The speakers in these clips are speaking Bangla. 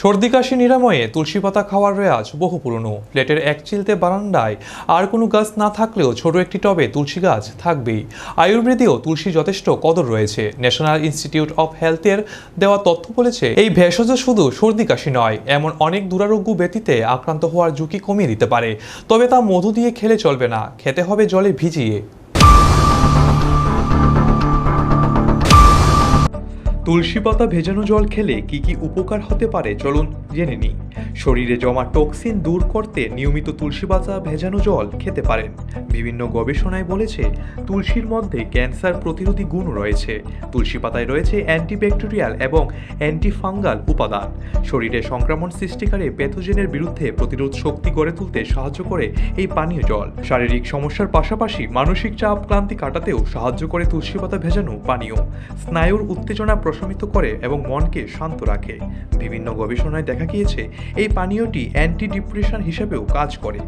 সর্দি কাশি নিরাময়ে তুলসী পাতা খাওয়ার রেওয়াজ বহু পুরনো। প্লেটের এক চিলতে বারান্দায় আর কোনো গাছ না থাকলেও ছোট একটি টবে তুলসী গাছ থাকবেই। আয়ুর্বেদেও তুলসী যথেষ্ট কদর রয়েছে। ন্যাশনাল ইনস্টিটিউট অফ হেলথের দেওয়া তথ্য বলেছে, এই ভেষজ শুধু সর্দি কাশি নয়, এমন অনেক দুরারোগ্য ব্যতীতে আক্রান্ত হওয়ার ঝুঁকি কমিয়ে দিতে পারে। তবে তা মধু দিয়ে খেলে চলবে না, খেতে হবে জলে ভিজিয়ে। তুলসী পাতা ভেজানো জল খেলে কি কি উপকার হতে পারে চলুন জেনে নিই। শরীরে জমা টক্সিন দূর করতে নিয়মিত তুলসী পাতা ভেজানো জল খেতে পারেন। বিভিন্ন গবেষণায় বলেছে, তুলসীর মধ্যে ক্যান্সার প্রতিরোধী গুণ রয়েছে। তুলসী পাতায় রয়েছে অ্যান্টিব্যাকটেরিয়াল এবং অ্যান্টিফাঙ্গাল উপাদান। শরীরে সংক্রমণ সৃষ্টিকারী প্যাথোজেনের বিরুদ্ধে প্রতিরোধ শক্তি গড়ে তুলতে সাহায্য করে এই পানীয় জল। শারীরিক সমস্যার পাশাপাশি মানসিক চাপ ক্লান্তি কাটাতেও সাহায্য করে তুলসী পাতা ভেজানো পানীয়। স্নায়ুর উত্তেজনা প্রশমিত করে এবং মনকে শান্ত রাখে। বিভিন্ন গবেষণায় দেখা গিয়েছে, এই পানীয়টি অ্যান্টি ডিপ্রেশন হিসেবেও কাজ করে।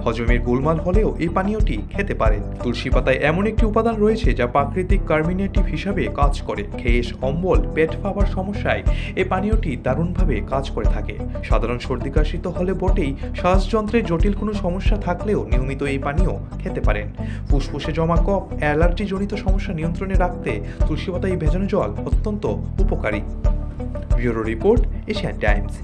হজমের গোলমাল হলেও এই পানীয়টি খেতে পারেন। তুলসী পাতায় এমন একটি উপাদান রয়েছে যা প্রাকৃতিক কার্মিনেটিভ হিসাবে কাজ করে। খেয়ে অম্বল, পেট ফাঁপার সমস্যায় এই পানীয়টি দারুণভাবে কাজ করে থাকে। সাধারণ সর্দি কাশি তো হলে বটেই, শ্বাসযন্ত্রের জটিল কোনো সমস্যা থাকলেও নিয়মিত এই পানীয় খেতে পারেন। ফুসফুসে জমা কফ, অ্যালার্জিজনিত সমস্যা নিয়ন্ত্রণে রাখতে তুলসী পাতায় ভেজানো জল অত্যন্ত উপকারী। Bureau report, Asian Times.